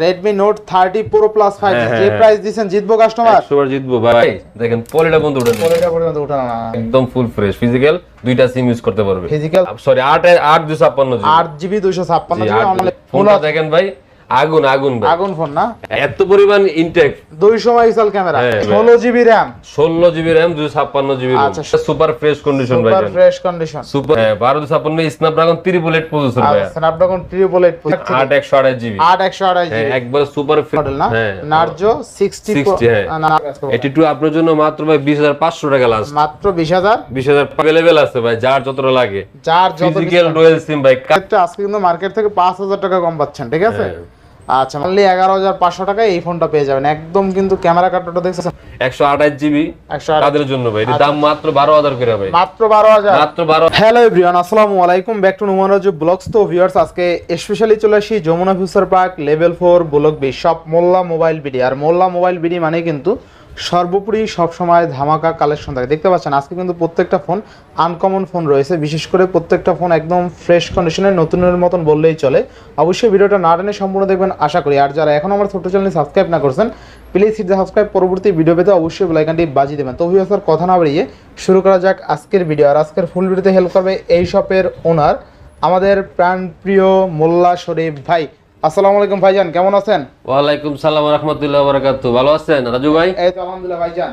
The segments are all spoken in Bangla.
Redmi Note 30 Pro Plus 5G যে প্রাইস দিবেন জিতবো কাস্টমার 100বার জিতবো ভাই। দেখেন পলিটা বন্ধ উঠান, পলিটা পর্যন্ত উঠানো না, একদম ফুল ফ্রেশ ফিজিক্যাল, দুইটা সিম ইউজ করতে পারবে। ফিজিক্যাল সরি 8 256 জিবি জিবি ফোনটা দেখেন ভাই, আগুন আগুন ভাই, আগুন ফোন না, এত পরিমাণ intake, 200 megapixel camera, 16 GB RAM, 16 GB RAM, 256 GB ROM, super fresh condition ভাই, super fresh condition, super 1256 Snapdragon 888 processor ভাই, স্ন্যাপড্রাগন 888 8128 জিবি, 8128 জিবি একবার সুপার মডেল না, নার্জো 60 82 আপনার জন্য মাত্র ভাই 20500 টাকা লাস্ট, মাত্র 20000 अवेलेबल আছে ভাই, যার যতটা লাগে, যার যত ফিজিক্যাল ডুয়াল সিম ভাই। আজকে কিন্তু মার্কেট থেকে 5000 টাকা কম পাচ্ছেন, ঠিক আছে? আচ্ছা, অনলি 11500 টাকায় এই ফোনটা পেয়ে যাবেন। একদম কিন্তু ক্যামেরা কার্ডটা দেখছেন 128 জিবি তাদের জন্য ভাই, এর দাম মাত্র 12000 করে ভাই, মাত্র 12000, মাত্র 12। হ্যালো এভরিওয়ান, আসসালামু আলাইকুম, ব্যাক টু নুমানরাজু ব্লগস। তো ভিউয়ার্স, আজকে স্পেশালি চলে আসি Jamuna future park level 4 block B shop Molla mobile BD. আর মোল্লা মোবাইল বিডি মানে কিন্তু সর্বোপরি সবসময় ধামাকা কালেকশন থাকে। দেখতে পাচ্ছেন আজকে কিন্তু প্রত্যেকটা ফোন আনকমন ফোন রয়েছে, বিশেষ করে প্রত্যেকটা ফোন একদম ফ্রেশ কন্ডিশনে, নতুনের মতন বললেই চলে। অবশ্যই ভিডিওটা না টেনে সম্পূর্ণ দেখবেন আশা করি। আর যারা এখন আমার ছোট্ট চ্যানেল সাবস্ক্রাইব না করছেন, প্লিজ হিট দ্য সাবস্ক্রাইব, পরবর্তী ভিডিও পেতে অবশ্যই বেল আইকনটি বাজিয়ে দেবেন। তো ভিউয়ার্স, আর কথা না বাড়িয়ে শুরু করা যাক আজকের ভিডিও। আর আজকের ফুল ভিডিওতে হেল্প করবে এই শপের ওনার, আমাদের প্রাণপ্রিয় মোল্লা শরীফ ভাই। আসসালামু আলাইকুম ভাইজান, কেমন আছেন? ওয়ালাইকুম সালাম ওয়া রাহমাতুল্লাহি ওয়া বারাকাতুহু। ভালো আছেন রাজু ভাই? এই তো আলহামদুলিল্লাহ ভাইজান।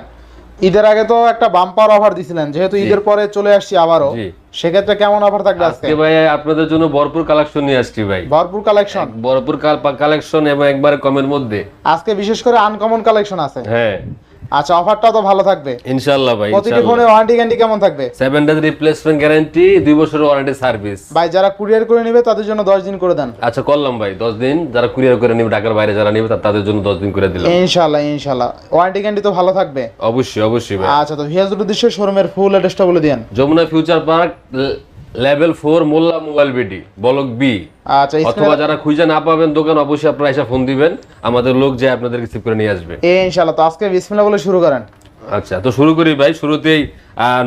ঈদের আগে তো একটা বাম্পার অফার দিছিলেন, যেহেতু ঈদের পরে চলে আসছি আবারও, সেক্ষেত্রে কেমন অফার থাকবে আজকে? আজকে ভাই আপনাদের জন্য ভরপুর কালেকশন নিয়ে আসছি ভাই, ভরপুর কালেকশন, ভরপুর কালেকশন এবং একবারে কমের মধ্যে। আজকে বিশেষ করে আনকমন কালেকশন আছে। হ্যাঁ, আচ্ছা, অফারটা তো ভালো থাকবে ইনশাআল্লাহ ভাই। প্রতিটি ফোনে ওয়ারেন্টি গ্যারান্টি কেমন থাকবে? 7 ডেজ রিপ্লেসমেন্ট গ্যারান্টি, 2 বছরের ওয়ারেন্টি সার্ভিস। ভাই যারা কুরিয়ার করে নেবে তাদের জন্য 10 দিন করে দেন। আচ্ছা করলাম ভাই, 10 দিন। যারা কুরিয়ার করে নেবে, ঢাকার বাইরে যারা নেবে তাদের জন্য 10 দিন করে দিলাম। ইনশাআল্লাহ ইনশাআল্লাহ, ওয়ারেন্টি গ্যারান্টি তো ভালো থাকবে। অবশ্যই অবশ্যই ভাই। আচ্ছা, তো ভিউয়ার্স উদ্দেশ্যে শোরুমের ফুল অ্যাড্রেসটা বলে দেন। যমুনা ফিউচার পার্ক লেভেল 4 মোল্লা মোবাইল বিডি ব্লক বি। আচ্ছা, অথবা যারা খুঁজে না পাবেন দোকান, অবশ্যই আপনারা এসে ফোন দিবেন, আমাদের লোক যে আপনাদের রিসিভ করে নিয়ে আসবে ইনশাআল্লাহ। তো আজকে বিসমিল্লাহ বলে শুরু করেন। আচ্ছা, তো শুরু করি ভাই। শুরুতেই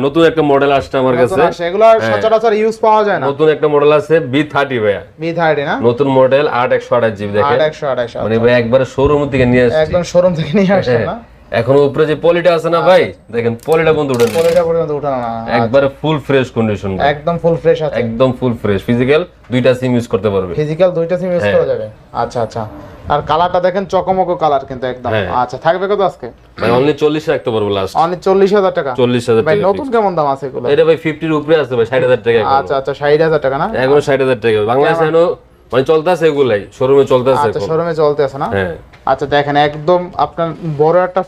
নতুন একটা মডেল আসছে আমার কাছে, সেগুলো সচরাচর ইউজ পাওয়া যায় না। নতুন একটা মডেল আছে B30 ভাইয়া, B30 না, নতুন মডেল 8128 জিবি। দেখেন 8128, মানে ভাই একবারে শোরুম থেকে নিয়ে আসছে, একদম শোরুম থেকে নিয়ে আসছে না। এখনো উপরে যে পলিটা আছে না ভাই, দেখেন পলিটা বন্ধ উঠান, পলিটা পর্যন্ত উঠানো না, একবারে ফুল ফ্রেশ কন্ডিশন, একদম ফুল ফ্রেশ আছে, একদম ফুল ফ্রেশ। ফিজিক্যাল দুইটা সিম ইউজ করতে পারবে, ফিজিক্যাল দুইটা সিম ইউজ করা যাবে। আচ্ছা আচ্ছা, আর কালারটা দেখেন চকমকো কালার কিন্তু একদম। আচ্ছা, থাকবে কত আজকে? ভাই অনলি 40 রাখতে পারবো লাস্ট, অনলি 40000 টাকা। 40000 ভাই টাকা। নতুন কেমন দাম আছে এগুলো? এটা ভাই 50 এর উপরে আছে ভাই, 60000 টাকা। আচ্ছা আচ্ছা, 60000 টাকা না, এগুলো 60000 টাকা। বাংলাদেশে এনো মানে চলতেছে, এগুলাই শোরুমে চলতেছে। আচ্ছা, শোরুমে চলতে আছে না? হ্যাঁ। আচ্ছা, দেখেন একদম আপনার বড় একটা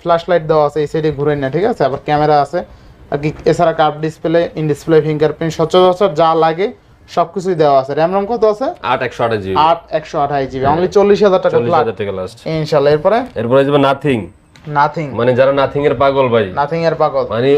ফ্ল্যাশ লাইট দেওয়া আছে, এই সাইডে ঘুরে না, ঠিক আছে? আবার ক্যামেরা আছে আর কি, এছাড়া curve display, in display fingerprint, সচরাচর যা লাগে সবকিছুই দেওয়া আছে। র‍্যাম রম কত আছে? 8128 জিবি, 8128 জিবি, অনলি 40000 টাকা। 40000 টাকা লাস্ট ইনশাআল্লাহ। এরপরে যাবে নাথিং। নাথিং মানে যারা নাথিং এর পাগল ভাই, নাথিং এর পাগল, মানে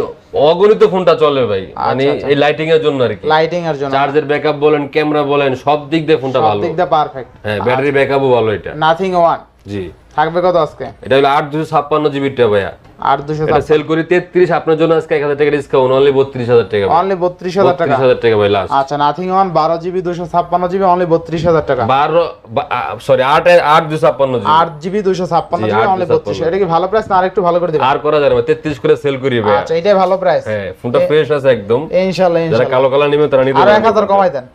অগণিত ফোনটা চলে ভাই, মানে এই লাইটিং এর জন্য আর কি, লাইটিং এর জন্য, চার্জের ব্যাকআপ বলেন, ক্যামেরা বলেন, সব দিক দিয়ে ফোনটা ভালো, সব দিক দিয়ে পারফেক্ট। হ্যাঁ, ব্যাটারি ব্যাকআপও ভালো এটা। নাথিং 1 জি, থাকবে কত আজকে? এটা হলো 8256 জিবি টা ভাইয়া, 8256, এটা সেল করি 33। আপনার জন্য আজকে 1000 টাকা ডিসকাউন্ট, অনলি 32000 টাকা, অনলি 32000 টাকা। 32000 টাকা ভাই লাস্ট। আচ্ছা, নাথিং 1 12 জিবি 256 জিবি, অনলি 32000 টাকা। 8256 জিবি, 8 জিবি 256 জিবি, অনলি 32। এটা কি ভালো প্রাইস না আরেকটু ভালো করে দিবেন? আর করা যাবে 33 করে সেল করি ভাই। আচ্ছা, এটাই ভালো প্রাইস। হ্যাঁ, ফোনটা ফ্রেশ আছে একদম। ইনশাআল্লাহ যারা ইনশাআল্লাহ, কালো কালার নেবেন তারা নিতে আর পারবেন। 1000 কমাই দেন,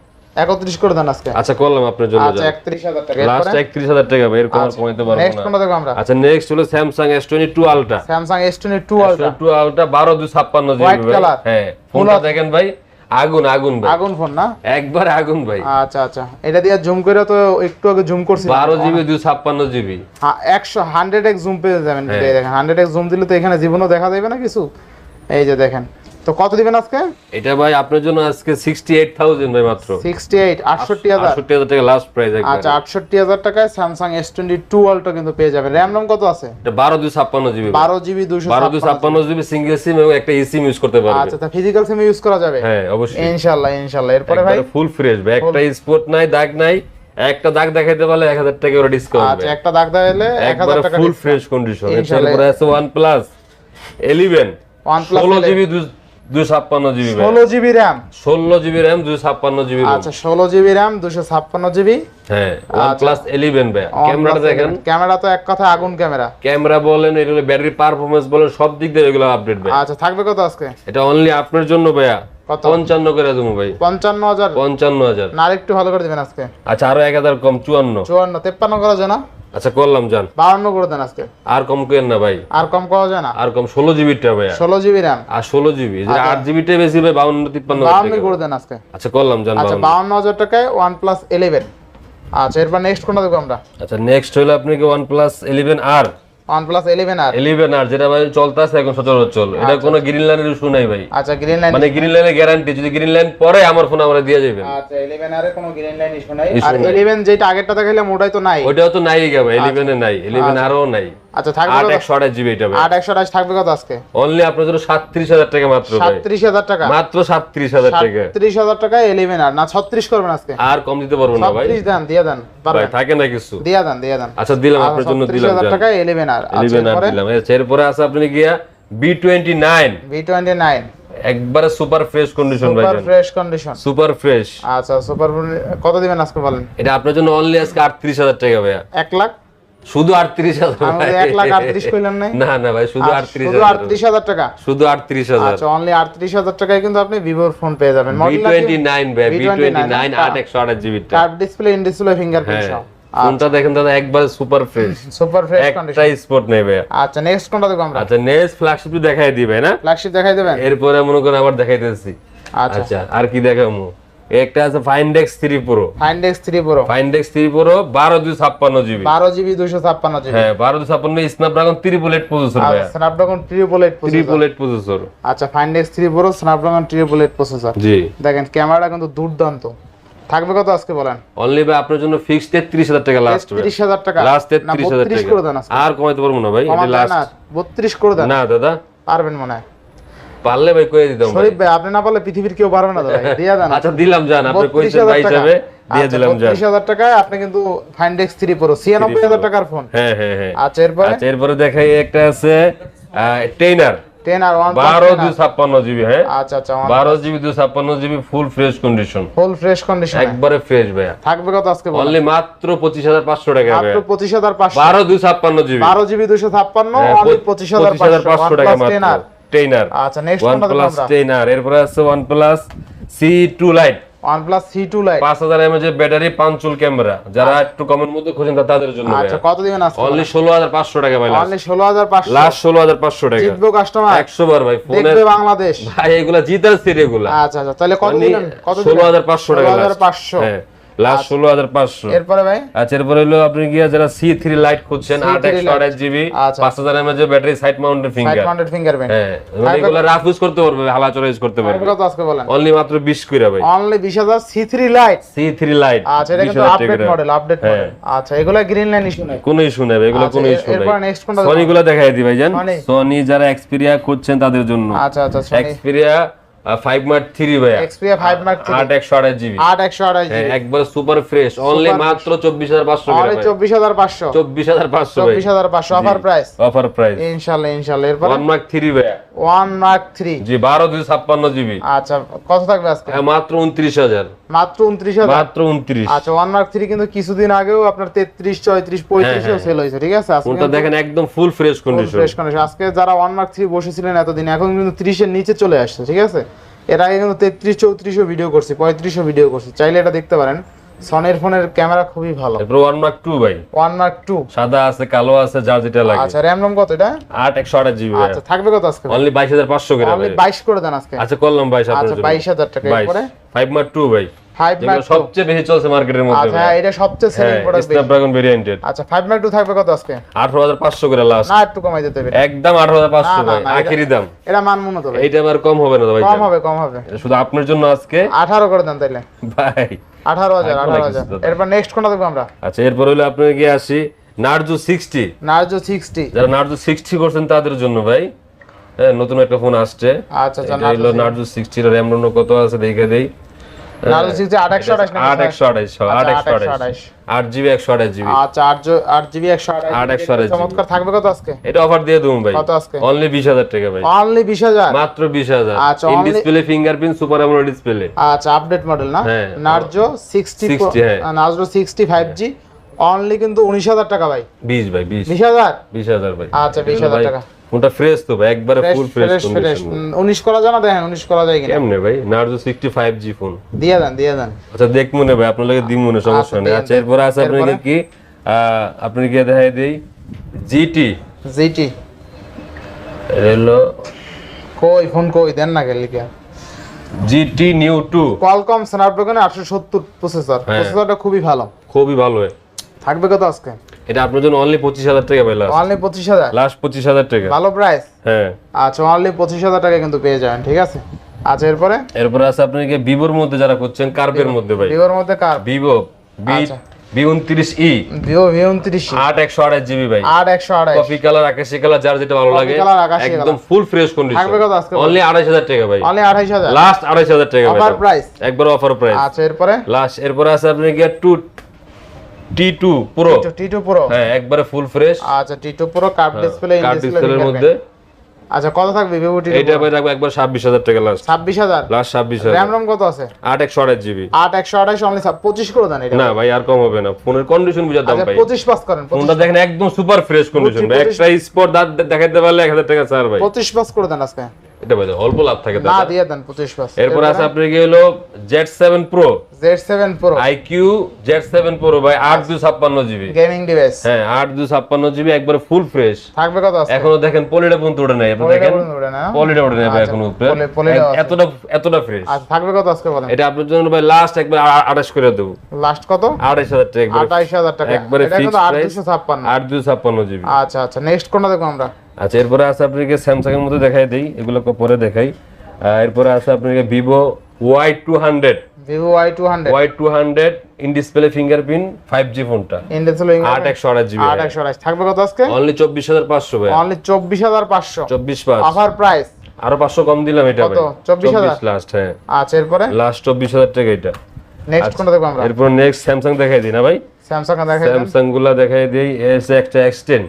31 করে দেন আজকে। আচ্ছা, করলাম আপনার জন্য। আচ্ছা, 31000 টাকা। লাস্ট 31000 টাকা ভাই, এরকম আর কমাইতে পারবো না। নেক্সট কোনটা দেখব আমরা? আচ্ছা, নেক্সট হলো Samsung S22 Ultra, Samsung S22 Ultra, 12256 GB white ভাই। কালার। হ্যাঁ, ফোনটা দেখেন ভাভাই, আগুন আগুন ভাই, আগুন ফোন না, একবার আগুন ভাই। আচ্ছা আচ্ছা, এটা দিয়ে জুম করে তো একটু আগে জুম করছি, 12 জিবি 256 জিবি। হ্যাঁ, 100x জুম পেয়ে যাবেন। দেখেন 100x জুম দিলে তো এখানে জীবনও দেখা যাবে না কিছু। এই যে দেখেন, তো কত দিবেন আজকে? এটা ভাই আপনার জন্য আজকে 68000 ভাই, মাত্র 68 68000 টাকা লাস্ট প্রাইস একবার। আচ্ছা, 68000 টাকায় Samsung S22 Ultra কিন্তু পেয়ে যাবেন। র‍্যাম রম কত আছে? এটা 12 জিবি, 12 জিবি 256 জিবি সিঙ্গেল সিম এবং একটা eSIM ইউজ করতে পারবে। আচ্ছা, তা ফিজিক্যাল সিম ইউজ করা যাবে? হ্যাঁ, অবশ্যই ইনশাআল্লাহ ইনশাআল্লাহ। এরপরে ভাই ফুল ফ্রেশ ভাই, একটা স্পট নাই, দাগ নাই, একটা দাগ দেখাইতে পারলে 1000 টাকা করে ডিসকাউন্ট। আচ্ছা, একটা দাগ দিলে 1000 টাকা ফুল ফ্রেশ কন্ডিশন। এরপরে আছে OnePlus 11 OnePlus 16 জিবি 256 জিবি ভাই, 16 GB RAM, 16 GB RAM, 256 GB ROM. আচ্ছা 16 জিবি র্যাম, 256 জিবি। হ্যাঁ, OnePlus 11 ভাই। ক্যামেরাটা দেখেন, ক্যামেরা তো এক কথা আগুন ক্যামেরা। ক্যামেরা বলেন, এগুলো ব্যাটারি পারফরম্যান্স বলেন, সব দিক দিয়ে এগুলো আপডেট ভাই। আচ্ছা থাকবে কত আজকে? এটা অনলি আপনার জন্য ভাইয়া কত? 55 করে দেবো ভাই। 55,000? 55,000। না আরেকটু ভালো করে দিবেন আজকে। আচ্ছা আরো 1000 কম, 54। 54, 53 করা যায় না? আচ্ছা করলাম জান, 52 করে দেন আজকে। আর কম করেন না ভাই, আর কম করা যায় না? আর কম 16 জিবিটা ভাইয়া, 16 জিবি র্যাম আর 16 জিবি, যে 8 জিবিটাই বেশি ভাই, 52 52 করে দেন আজকে। আচ্ছা করলাম জান, আচ্ছা 52,000 টাকায় OnePlus 11। আচ্ছা এরপর নেক্সট কোনটা দেখব আমরা? আচ্ছা নেক্সট হলো আপনি কি OnePlus 11R। OnePlus 11R, 11R যেটা ভাই চলতেছে এখন সচরাচর, এটা কোনো গ্রিন লাইনের ইস্যু নাই ভাই, আচ্ছা গ্রিন লাইন, মানে গ্রিন লাইনের গ্যারান্টি, যদি গ্রিন লাইন পরে আমার ফোন আমরা দিয়ে যাবেন। আচ্ছা 11R এর কোনো গ্রিন লাইন ইস্যু নাই। আর 11 যেটা আগেরটা দেখাইলাম ওটাই তো নাই? ওটাও তো নাই গা ভাই, 11 এ নাই, 11R ও নাই। আচ্ছা থাকবে 8128 জিবি এটা ভাই, 8128 থাকবে কত আজকে? অনলি আপনার জন্য 37,000 টাকা মাত্র ভাই, 37,000 টাকা, মাত্র 37,000 টাকা। 37,000 টাকায় 11R না 36 করবেন আজকে? আর কম দিতে পারবো না ভাই, 36 দেন, দিয়ে দেন, ভাই পারবেন? থাকে না কিছু, দিয়ে দেন। আচ্ছা দিলাম আপনার জন্য, দিলাম 37,000 টাকায় 11R। আচ্ছা 11R এরপরে দিলাম। এরপরে আছে আপনি গিয়া B29, B29 একবারে সুপার ফ্রেশ কন্ডিশন ভাই, super fresh condition. Super fresh. আচ্ছা সুপার কত দিবেন আজকে বলেন? এটা আপনার জন্য অনলি আজকে 38,000 টাকা ভাইয়া, 1 লাখ? শুধু 38,000 আমি 1 লাখ 38 কইলাম নাই? না না ভাই, শুধু শুধু 38,000, 38,000 টাকা, শুধু 38,000। আচ্ছা অনলি 38,000 টাকায় কিন্তু আপনি ভিভোর ফোন পেয়ে যাবেন। B29 ভাই, B29 8128 জিবি টা, curve display, in display, fingerprint সহ। ফোনটা দেখেন দাদা, একবারে সুপার ফ্রেশ, সুপার ফ্রেশ একটা কন্ডিশন। স্পট নেই ভাইয়া। আচ্ছা নেক্সট কোনটা দেখব আমরা? আচ্ছা নেক্সট ফ্ল্যাগশিপ দেখাই দিবে না, ফ্ল্যাগশিপ দেখাই দেবেন? এরপরে মনে করেন আবার দেখাইতেছি। আচ্ছা আচ্ছা আর কি দেখামু? একটা আছে Find X3 Pro, Find X3 Pro, Find X3 Pro 12256 GB, 12 GB 256 GB. হ্যাঁ 12256 স্ন্যাপড্রাগন 888 প্রসেসর ভাইয়া, স্ন্যাপড্রাগন 888 প্রসেসর। 888 প্রসেসর। আচ্ছা Find X3 Pro Snapdragon 888 processor. জি দেখেন ক্যামেরাটা কিন্তু দুর্দান্ত। থাকবে কত আজকে বলেন? অনলি ভাই আপনার জন্য ফিক্সড 33,000 টাকা লাস্ট, 33,000 টাকা, লাস্ট 33,000 32 টাকা, করে দেন আজকে। আর কমাইতে পারবো না ভাই, এটা কমাতে লাস্ট। না 32 করে দেন। না দাদা পারবেন মনে হয়? পারলে ভাই কইয়ে দিতাম ভাই। শরীফ ভাই আপনি না পারলে পৃথিবীর কেউ পারবে না তো ভাই, দিয়া দেন। আচ্ছা দিলাম জান, আপনি কইছেন ভাই হিসাবে দিয়ে দিলাম জান। 32,000 টাকায় আপনি কিন্তু Find X3 Pro 96,000 টাকার ফোন। হ্যাঁ হ্যাঁ হ্যাঁ। আচ্ছা এরপরে আচ্ছা এরপরে দেখাই একটা আছে 10R 10 আর 1 12 জিবি, হ্যাঁ আচ্ছা আচ্ছা 12 GB 256 GB full fresh condition, full fresh condition একবারে ফ্রেশ ভাইয়া। থাকবে কত আজকে বলেন? অনলি মাত্র 25,500 টাকা মাত্র ভাইয়া, 25,500, 12 256 জিবি, 12 জিবি 256, হ্যাঁ, অনলি 25,500 টাকা OnePlus মাত্র 10R। আচ্ছা নেক্সট কোনটা দেখব OnePlus আমরা? 10R, এরপরে আছে OnePlus C2 Lite, OnePlus C2 Lite, 5000 mAh এর ব্যাটারি, 5 চুল ক্যামেরা, যারা একটু কমের মধ্যে খোঁজেন তাদের জন্য আচ্ছা ভাইয়া। কত দিবেন আজকে? অনলি 16,500 টাকা ভাই, অনলি 16,500, লাস্ট 16,500 টাকা। জিতবো কাস্টমার, 100 বার ভাই ফোনে দেখবে বাংলাদেশ ভাই, এগুলা জিতার সিট এগুলা। আচ্ছা আচ্ছা তাহলে কত মানে দিবেন? কত দিবেন? 16,500 টাকা, 16,500, হ্যাঁ লাস্ট 16,500। এরপরে ভাই আচ্ছা এরপরে হলো আপনি গিয়া যারা C3 লাইট খুঁজছেন, 8 জিবি, আচ্ছা। 5000 mAh battery, side mounted side finger, mounted fingerprint, হ্যাঁ মানে এগুলা রাফ ইউজ করতে পারবে, হালা চড়া ইউজ করতে পারবে। কত আজকে বলেন? অনলি মাত্র 20 কইরা ভাই, only 20,000 C3 Lite। C3 light. আচ্ছা এটা কিন্তু আপডেট মডেল, আপডেট মডেল। আচ্ছা এগুলা গ্রিন লাইন ইস্যু নাই, কোনো ইস্যু নাই ভাই, এগুলা কোনো ইস্যু নাই। এরপর নেক্সট কোনটা? সনি গুলা দেখাই দি ভাই জান, Sony। সনি যারা এক্সপেরিয়া খুঁজছেন তাদের জন্য। আচ্ছা আচ্ছা Sony এক্সপেরিয়া 5 Mark 3 ভাই, Xperia 5 Mark 3, 8128 জিবি, 8128 হ্যাঁ জিবি, একবার সুপার ফ্রেশ, অনলি মাত্র 24,500 অনলি টাকা, 24,500, 24,500 ভাই, 24,500 অফার প্রাইস, অফার প্রাইস। ইনশাআল্লাহ ইনশাআল্লাহ। এরপর 1 Mark 3 ভাই, 1 Mark 3, জি 12 জিবি, আচ্ছা কত থাকবে আজকে? মাত্র 29,000, মাত্র 29,000, মাত্র 29। আচ্ছা 1 Mark 3 কিন্তু কিছুদিন আগেও আপনার 33 34 35 এও সেল হয়েছে, ঠিক আছে? আজকে ফোনটা দেখেন একদম ফুল ফ্রেশ কন্ডিশন, ফ্রেশ কন্ডিশন। আজকে যারা 1 Mark 3 বসেছিলেন এতদিন, এখন কিন্তু 30 এর নিচে চলে আসছে, ঠিক আছে? এর আগে কিন্তু 33 34 ভিডিও করছি, 35 ভিডিও করছি, চাইলে এটা দেখতে পারেন। সনির ফোনের ক্যামেরা খুবই ভালো। এরপর 1 Mark 2 ভাই, 1 Mark 2, সাদা আছে, কালো আছে, যার যেটা লাগে। আচ্ছা র‍্যাম রম কত এটা? 8128 জিবি ভাই, আচ্ছা থাকবে কত আজকে? অনলি 22,500 করে অনলি ভাই। 22 করে দেন আজকে। আচ্ছা করলাম 22 আপনার আচ্ছা জন্য, 22,000 টাকা। এরপরে 5 Mark 2 ভাই, 5 যেগুলো Mark 2, সবচেয়ে বেশি চলছে মার্কেটের মধ্যে আচ্ছা ভাই, এটা সবচেয়ে সেলিং প্রোডাক্ট। স্ন্যাপড্রাগন ভেরিয়েন্টেড। আচ্ছা 5 Mark 2 থাকবে কত আজকে? 18,500 করে লাস্ট, না একটু কমাই দিতে হবে, একদম 18,500 না, ভাই, না, আখেরি দাম। এটা মানমু না তো ভাই, এইটা আবার কম হবে না তো ভাই, কম হবে কম হবে। এটা শুধু আপনার জন্য আজকে 18 করে দেন তাইলে, ভাই 18,000। এরপর নেক্সট কোনটা দেখব আমরা? আচ্ছা এরপর হলো আপনার গিয়ে আসি নার্জো 60, নার্জো 60, যারা নার্জো 60 করছেন তাদের জন্য ভাই, হ্যাঁ নতুন একটা ফোন আসছে। আচ্ছা আচ্ছা এটা হলো নার্জো 60 এর র‍্যাম রম কত আছে দেখে দেই। নার্জো 60 8128 না 8128 8GB 128GB আচ্ছা 8GB 128 828 চমৎকার থাকবে কত আজকে? এটা অফার দিয়ে দেবো ভাই কত আজকে? অনলি 20000 টাকা ভাই অনলি 20000 মাত্র 20000 আচ্ছা, in only- display fingerprint super AMOLED display আচ্ছা আপডেট মডেল না হ্যাঁ। নার্জো 60 60 হ্যাঁ। নার্জো 60 5G অনলি কিন্তু 19000 টাকা ভাই 20 ভাই 20 20000 20000 ভাই আচ্ছা 20000 টাকা ফোনটা ফ্রেশ তো ভাই একবারে ফুল ফ্রেশ ফ্রেশ কন্ডিশন 19 করা যায় না দেখেন 19 করা যায় কিনা কেমনে ভাই নার্জো 65G ফোন দিয়ে দেন আচ্ছা দেখ মনে ভাই আপনার লাগে দিম মনে সমস্যা আচ্ছা, নেই দেন, আচ্ছা এরপর আছে আপনাকে এরপরে? কি আপনি কি দেখাই দেই জিটি জিটি হলো কই ফোন কই দেন না গেলি কি GT new 2 Qualcomm Snapdragon 870 processor হ্যাঁ। প্রসেসরটা খুবই ভালো খুবই ভালো হয় থাকবে কত আজকে? এটা আপনার জন্য অনলি 25000 টাকা ভাই অনলি 25000 লাস্ট 25000 টাকা ভালো প্রাইস হ্যাঁ আচ্ছা অনলি 25000 টাকা কিন্তু পেয়ে যাবেন ঠিক আছে আচ্ছা এরপরে এরপর আছে আপনাকে ভিভোর মধ্যে যারা করছেন কার্ভের মধ্যে ভাই ভিভোর মধ্যে কার ভিভো আচ্ছা। V29e ভিভো V29 8 128GB ভাই 8128 কফি কালার আকাশি কালার যার যেটা ভালো লাগে কালার, আকাশি একদম ফুল ফ্রেশ কন্ডিশন থাকবে কত আজকে? অনলি 28000 টাকা ভাই অনলি 28000 লাস্ট 28000 টাকা ভাই অফার প্রাইস একবার অফার প্রাইস আচ্ছা এরপরে লাস্ট এরপর আছে আপনাকে গিয়া T2 Pro T2 Pro হ্যাঁ একবারে ফুল ফ্রেশ আচ্ছা T2 Pro curve display in card display ডিসপ্লের মধ্যে আচ্ছা কত থাকবে ভিভো T2 এটা ভাই রাখবো একবার 26000 টাকা লাস্ট 26000 লাস্ট 26000 র‍্যাম রম কত আছে? 8 128GB 8128 অনলি 25 করে দেন এটা না ভাই আর কম হবে না ফোনের কন্ডিশন বুঝার দাম আচ্ছা ভাই 25 পাস করেন ফোনটা দেখেন একদম সুপার ফ্রেশ কন্ডিশন 25 একটা স্পট দাঁত দেখাইতে পারলে 1000 টাকা ছাড় ভাই 25 পাস করে দেন আজকে এটা ভাই অল্প লাভ থাকে না দাদা দিয়ে দেন 25 পাস এরপর আছে আপনার কি হলো Z7 Pro Z7 Pro IQ Z7 Pro ভাই 8256GB গেমিং ডিভাইস হ্যাঁ 8256GB একবারে ফুল ফ্রেশ থাকবে কত আছে? এখনো দেখেন পলিটা পর্যন্ত ওঠে নাই আপনি দেখেন পলিটা ওঠে নাই ভাই আচ্ছা, এখনো উপরে পলিটা আছে। এতটা ফ্রেশ আচ্ছা থাকবে কত আজকে বলেন? এটা আপনার জন্য ভাই লাস্ট একবার 28 করে দেবো লাস্ট কত? 28000 টাকা একবার 28000 টাকা একবারে এটা কিন্তু ফিক্সড প্রাইস 8256 8256GB আচ্ছা আচ্ছা নেক্সট কোনটা দেখব আমরা? আচ্ছা এরপরে আছে আপনাকে স্যামসাং এর মধ্যে দেখাই দেই এগুলো পরে দেখাই এরপরে আছে আপনাকে Vivo Y200 Vivo Y200 Y200 in display fingerprint 5G ফোনটা ইন ডিসপ্লে 8 128GB 8128 থাকবে কত আজকে? অনলি 24500 ভাই অনলি 24500 245 অফার প্রাইস আরো 500 কম দিলাম এটা ভাই কত? 24000 লাস্ট হ্যাঁ আচ্ছা এরপরে লাস্ট 24000 টাকা এটা নেক্সট কোনটা দেখব আমরা? এরপর নেক্সট স্যামসাং দেখাই দিই না ভাই স্যামসাং দেখাই দেন স্যামসাং গুলা দেখাই দেই এসে একটা X10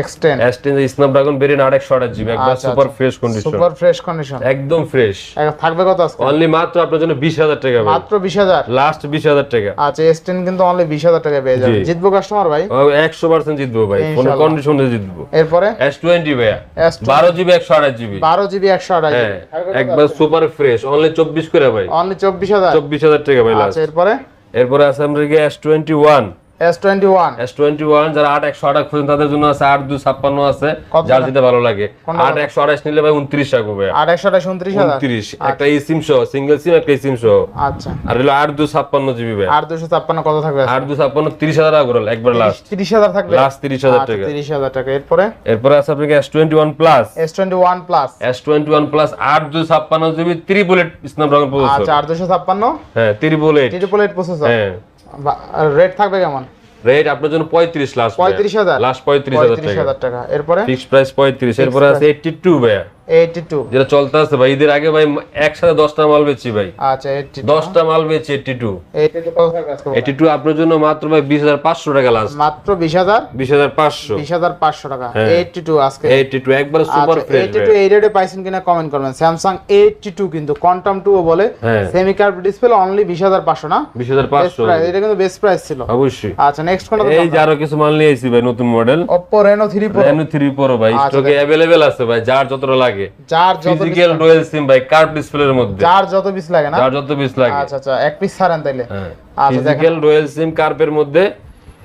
X10 S10 Snapdragon variant 8 128GB একবার আচ্ছা, super fresh condition super fresh condition একদম ফ্রেশ থাকবে কত আজকে? অনলি মাত্র আপনার জন্য 20000 টাকা ভাই মাত্র 20000 লাস্ট 20000 টাকা আচ্ছা S10 কিন্তু অনলি 20000 টাকা পেয়ে যাবেন জি। জিতবো কাস্টমার ভাই 100% জিতবো ভাই কোন ইনশাআল্লাহ। কন্ডিশনে জিতবো এরপরে S20 ভাইয়া S20 12GB 128GB 12GB 128 হ্যাঁ একবার সুপার ফ্রেশ অনলি 24 করে ভাই অনলি 24000 24000 টাকা ভাই লাস্ট আচ্ছা এরপরে এরপরে আছে আমরা কি S21 S21 S21 যারা 8 128 খুঁজেন তাদের জন্য আছে 8256 আছে কত যার টাকা? যেটা ভালো লাগে কোনটা 8 128 নিলে ভাই 29 টাকা হবে 8128 29000 29 একটা eSIM সহ সিঙ্গেল সিম একটা eSIM সহ আচ্ছা আর হলো 8256GB ভাই আর 256 কত থাকবে আজকে? 8256 30000 টাকা করে একবার লাস্ট 30000 থাকবে লাস্ট 30000 আচ্ছা, টাকা 30000 টাকা এরপরে এরপর আছে আপনাকে S21 plus S21 plus S21 plus 8256GB triple eight Snapdragon processor আচ্ছা 8256 হ্যাঁ triple eight triple eight processor হ্যাঁ রেট থাকবে কেমন? রেট আপনার জন্য 35 লাস্ট 35000 লাস্ট 35000 টাকা 35000 টাকা এরপরে ফিক্সড প্রাইস 35 এরপর আছে 82 ভাইয়া 82 যেটা চলতে আছে ভাই ঈদের আগে ভাই একসাথে 10টা মাল বেচছি ভাই আচ্ছা 82 10টা মাল বেচছি 82 82 কত থাকবে আজকে? 82 আপনার জন্য মাত্র ভাই 20500 টাকা লাস্ট মাত্র 20000 20500 20500 টাকা হ্যাঁ। 82 আজকে 82 একবার সুপার আচ্ছা ফ্রেশ 82 এই রেটে পাইছেন কিনা কমেন্ট করবেন স্যামসাং 82 কিন্তু কোয়ান্টাম 2 বলে হ্যাঁ। সেমি কার্ভ ডিসপ্লে অনলি 20500 না 20500 প্রাইস এটা কিন্তু বেস্ট প্রাইস ছিল অবশ্যই আচ্ছা নেক্সট কোনটা এই যে আরো কিছু মাল নিয়ে আইছি ভাই নতুন model Oppo Reno 3 Pro Reno 3 Pro ভাই আচ্ছা, স্টকে अवेलेबल আছে ভাই যার যতটা লাগে যার যত ফিজিক্যাল ডুয়াল সিম ভাই কার্ভ ডিসপ্লের মধ্যে যার যত পিস লাগে না যার যত পিস লাগে আচ্ছা আচ্ছা এক পিস ছাড়েন তাইলে হ্যাঁ আচ্ছা দেখেন ফিজিক্যাল ডুয়াল সিম কার্ভের মধ্যে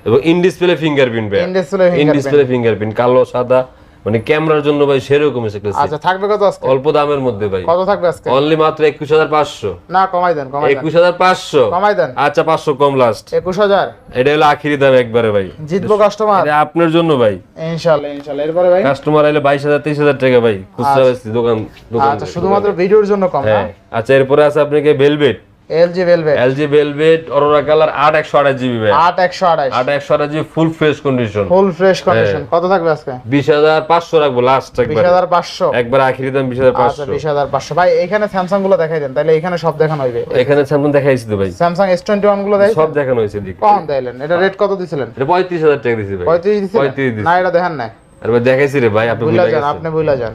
এবং ইন ডিসপ্লে ফিঙ্গারপ্রিন্ট ভাই in display in display fingerprint কালো সাদা মানে ক্যামেরার জন্য ভাই সেরকম এসে গেছে আচ্ছা থাকবে কত আজকে? অল্প দামের মধ্যে ভাই কত থাকবে আজকে? অনলি মাত্র 21500 না কমাই দেন 21500 কমাই দেন আচ্ছা 500 কম লাস্ট 21000 এটা হলো আখেরি দাম একবারে ভাই জিতবো কাস্টমার এটা আপনার জন্য ভাই ইনশাআল্লাহ ইনশাআল্লাহ এরপরে ভাই কাস্টমার আইলে 22000 23000 টাকা ভাই খুচরা বেশি দোকান আচ্ছা শুধুমাত্র ভিডিওর জন্য কম না হ্যাঁ আচ্ছা এরপরে আছে আপনাকে velvet LG velvet, LG velvet aurora colour 8128 GB ভাই, 8128 8128 GB full fresh condition, full fresh condition. কত থাকবে আজকে? 20500 রাখবো লাস্ট একবার, 20500 একবার আখেরি দাম 20500। আচ্ছা 20500 ভাই। এখানে স্যামসাং গুলো দেখাই দেন, তাহলে এখানে সব দেখানো হইবে। এখানে স্যামসাং দেখাইছি তো ভাই, স্যামসাং S21 গুলো দেখাই সব দেখানো হয়েছে দিক। কোন দিলেন? এটা রেট কত দিছিলেন? এটা 35000 টাকা দিছি ভাই, 35 দিছিলেন? 35 দিছি। না এটা দেখেন না, আরে ভাই দেখাইছি রে ভাই, আপনি বুইলা ভুলে যান, গেছেন। আপনি বুইলা যান,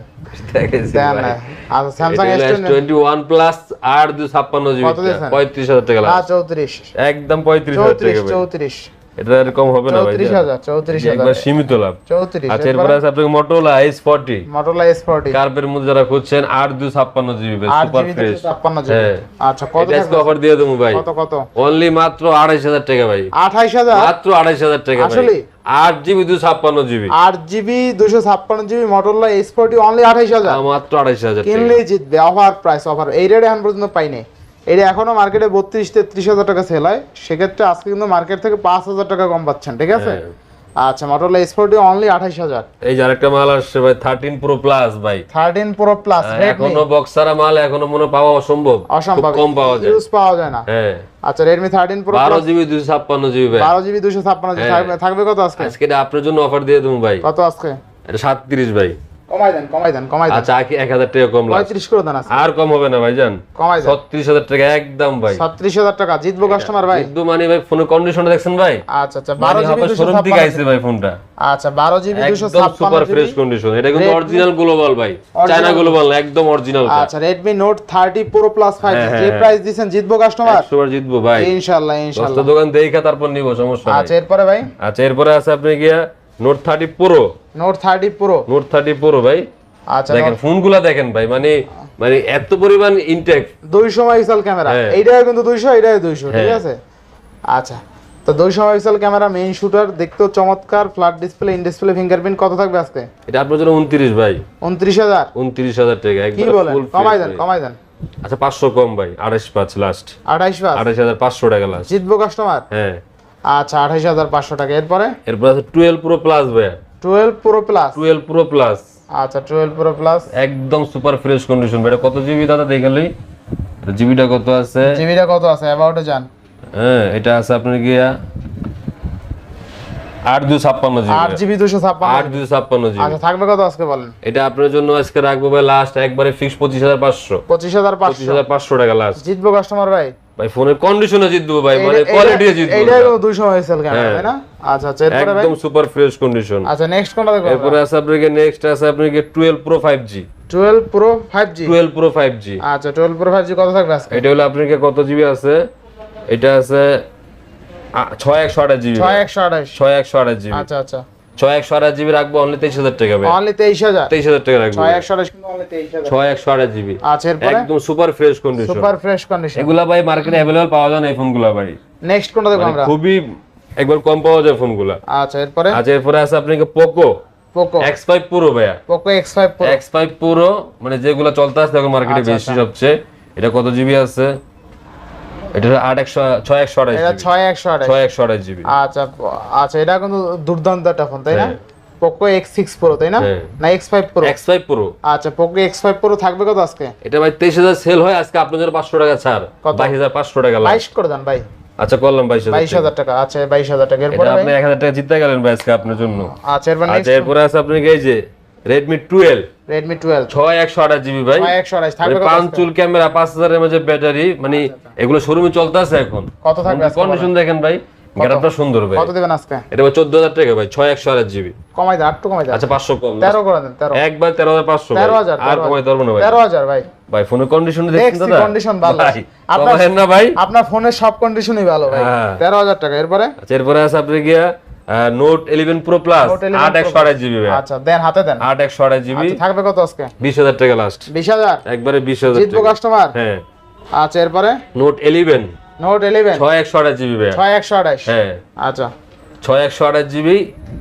দেখাইছি দেখেন ভাই। না। আচ্ছা Samsung S21 S21 plus 856 GB, কত দিয়েছেন? 35000 টাকা না লাগবে, 34, একদম 35000 টাকা ভাই। 34 এটা এরকম হবে না ভাই, 34000 একবার সীমিত লাভ। 34। আচ্ছা এরপর আছে আপনাকে Motorola S40 Motorola S40 কার্ভের মধ্যে যারা খুঁজছেন 8256 জিবি সুপার ফ্রেশ। 256 জিবি। হ্যাঁ। আচ্ছা কত এটা আজকে অফার দিয়ে দেবো ভাই, কত কত? অনলি মাত্র 28000 টাকা ভাই, 28000 মাত্র 28000 টাকা ভাই, আসলে? 8 GB 256 GB, 8GB 256 GB Motorola S40 only 28000। মাত্র 28000 টাকা। কিনলেই জিতবে, অফার প্রাইস, অফার। এই রেটে এখন পর্যন্ত পাইনি। এটা এখনো মার্কেটে 32-33 হাজার টাকা সেল হয়, সেক্ষেত্রে আজকে কিন্তু মার্কেট থেকে 5000 টাকা কম পাচ্ছেন, ঠিক আছে? আচ্ছা Motorola S40 অনলি 28000। এই যে আরেকটা মাল আসছে ভাই 13 প্রো প্লাস ভাই, 13 প্রো প্লাস এখনো বক্সারা মাল এখনো মনে পাওয়া অসম্ভব, অসম্ভব, খুব কম পাওয়া যায়, ইউজ পাওয়া যায় না। হ্যাঁ। আচ্ছা Redmi 13 প্রো 12 জিবি 256 জিবি ভাই, 12GB 256 জিবি থাকবে কত আজকে? আজকে এটা আপনার জন্য অফার দিয়ে দেবো ভাই, কত আজকে? এটা 37 ভাই। কমাই দেন, কমাই দেন, কমাই দেন। আচ্ছা 1000 টাকা কম লাগবে, 35 করে দেন আজকে। আর কম হবে না ভাইজান, কমাই দেন, 36000 টাকা একদম ভাই, 37000 টাকা জিতবো কাস্টমার ভাই। কিন্তু মানে ভাই ফোনের কন্ডিশনটা দেখছেন ভাই, আচ্ছা আচ্ছা 12GB শোরুম থেকে আইছে ভাই ফোনটা, আচ্ছা 12GB একদম সুপার 256 ফ্রেশ কন্ডিশন, এটা কিন্তু অরিজিনাল গ্লোবাল ভাই, চায়না গ্লোবাল না, একদম অরিজিনাল। আচ্ছা Redmi Note 30 Pro Plus 5G যে প্রাইস দিবেন জিতবো কাস্টমার, 100 বার জিতবো ভাই ইনশাআল্লাহ ইনশাআল্লাহ। দোকান দেখা তারপর নিব, সমস্যা নাই। আচ্ছা এরপরে ভাই আচ্ছা এরপরে আছে আপনি গিয়া Note 30 Pro, Note 30 Pro, Note 30 Pro ভাই, আচ্ছা দেখেন ফোনগুলা দেখেন ভাই, মানে মানে এত পরিমাণ ইনটেক, 200 মেগাপিক্সেল ক্যামেরা, হ্যাঁ। এইটাও কিন্তু 200, এইটাও 200, ঠিক হ্যাঁ। আছে? আচ্ছা তো 200 মেগাপিক্সেল ক্যামেরা, মেইন শুটার, দেখতেও চমৎকার, flat display, in display fingerprint. কত থাকবে আজকে? এটা আপনার জন্য 29 ভাই, 29000। 29000 টাকা কি একদম বলেন? ফুল কমাই দেন, কমাই দেন। আচ্ছা 500 কম ভাই, 285 লাস্ট, 28500 28500 টাকা লাস্ট, জিতবো কাস্টমার। হ্যাঁ। আচ্ছা 28500 টাকা। এরপরে এরপর আছে 12 Pro Plus ভাই, 12 Pro Plus, 12 Pro Plus আচ্ছা 12 Pro Plus একদম সুপার ফ্রেশ কন্ডিশন ভাই। এটা কত জিবি দাদা দেখালেই, জিবিটা কত আছে? জিবিটা কত আছে অ্যাবাউটে জান? হ্যাঁ এটা আছে আপনার গিয়া 8256 জিবি, 8GB 256। 8256 জিবি। আচ্ছা থাকবে কত আজকে বলেন? এটা আপনার জন্য আজকে রাখবো ভাই লাস্ট একবারে ফিক্স 25500, 25500 25500 টাকা লাস্ট। জিতবো কাস্টমার ভাই। ভাই ফোনের কন্ডিশনে জিতবো ভাই, মানে কোয়ালিটি জিতবো, এইটাই 200 মেগাপিক্সেল ক্যামেরা, তাই না? আচ্ছা আচ্ছা এরপরে ভাই একদম সুপার ফ্রেশ কন্ডিশন। আচ্ছা নেক্সট কোনটা দেখব? এরপরে আছে আপনাকে নেক্সট আছে আপনাকে 12 Pro 5G, 12 Pro 5G, 12 Pro 5G। আচ্ছা 12 Pro 5G কত থাকবে আজকে? এটা হলো আপনাকে কত জিবি আছে? এটা আছে 6128 জিবি, 6128। 6128 জিবি, আচ্ছা আচ্ছা 6128 জিবি রাখবো অনলি 23000 টাকা ভাই, অনলি 23000। 23000 টাকা রাখবো, 6128 কিন্তু অনলি 23000। 6128 জিবি আচ্ছা এরপরে একদম super fresh condition, super fresh condition. এগুলা ভাই মার্কেটে अवेलेबल পাওয়া যায় না এই ফোনগুলা ভাই, নেক্সট কোনটা দেখব মানে আমরা? খুবই একবার কম পাওয়া যায় ফোনগুলা। আচ্ছা এরপরে আচ্ছা এরপরে আছে আপনাকে Poco Poco X5 Pro ভাইয়া, Poco X5 Pro, X5 Pro মানে যেগুলা চলতে আছে এখন মার্কেটে আচ্ছা, বেশি সবচেয়ে। এটা কত জিবি আছে? এটা 6128 এটা জিবি, 6128। 6128 জিবি। আচ্ছা আচ্ছা এটা কিন্তু দুর্দান্ত একটা ফোন, তাই না? হ্যাঁ। Poco X6 Pro, তাই না? হ্যাঁ। না X5 Pro? X5 Pro আচ্ছা Poco X5 Pro থাকবে কত আজকে? এটা ভাই 23000 সেল হয়, আজকে আপনার জন্য 500 টাকা ছাড়, কত? 22500 টাকা লাভ। 22 করে দেন ভাই। আচ্ছা করলাম 22000 22000 টাকা। আচ্ছা 22000 টাকা। এটা এরপরে আপনি ভাই 1000 টাকা জিতে গেলেন ভাই আজকে আপনার জন্য। আচ্ছা এরপর আচ্ছা নেক্সট এরপরে আছে আপনাকে এই যে Redmi 12 Redmi 12 6128 জিবি ভাই, 6128 থাকবে মানে কত পাঁচ আজকে? চুল ক্যামেরা, 5000 এর মধ্যে ব্যাটারি, মানে এগুলো শোরুমে চলতে আছে এখন। কত থাকবে আজকে? কন্ডিশন দেখেন ভাই, গ্যারান্টি সুন্দর ভাই। কত দিবেন আজকে? এটা ভাই 14000 টাকা ভাই, 6128 জিবি। কমাই দেন, একটু কমাই দেন। আচ্ছা 500 কম, 13 করে দেন, 13। একবার 13500 ভাই, 13000 আর কমাইতে পারবো না ভাই। 13000 ভাই। ভাই ফোনের কন্ডিশন দেখছেন দেখছি দাদা, কন্ডিশন ভালো। ভাই আপনার কমায়েন না ভাই। আপনার ফোনের সব কন্ডিশনই ভালো ভাই। হ্যাঁ। 13000 টাকা। এরপরে আচ্ছা এরপরে আছে আপনি গিয়া Note 11 Pro Plus Note 11 8128 GB ভাই, আচ্ছা দেন, হাতে দেন। 8128 জিবি, আচ্ছা থাকবে কত আজকে? 20000 টাকা লাস্ট, 20000 একবারে 20000 জিতবো টাকা। কাস্টমার। হ্যাঁ আচ্ছা এরপরে Note 11 Note 11 6128 জিবি ভাই, 6128। হ্যাঁ আচ্ছা 6128 জিবি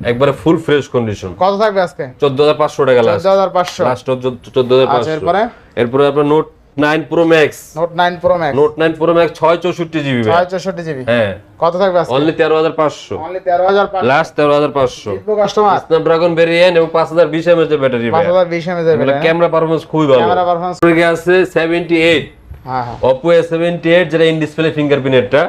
একবারে ফুল ফ্রেশ কন্ডিশন, কত থাকবে আজকে? 14500 টাকা লাস্ট, 14500। লাস্ট 14500। আচ্ছা এরপরে এরপরে আপনার Note 9 Pro Max, Note 9 Pro Max Note 9 Pro Max 664 GB ভাই, 664 জিবি। হ্যাঁ কত থাকবে আজকে? Only 13500, only 13500। লাস্ট 13500। জিতবো কাস্টমার। স্ন্যাপড্রাগন ভেরিয়েন্ট এবং 5020 mAh এর ব্যাটারি ভাই, 5020 mAh এর ব্যাটারি। ক্যামেরা পারফরম্যান্স খুবই ভালো। ক্যামেরা পারফরম্যান্স আপনার আছে 78 হ্যাঁ হ্যাঁ Oppo A78 যেটা ইন ডিসপ্লে ফিঙ্গারপ্রিন্ট, এটা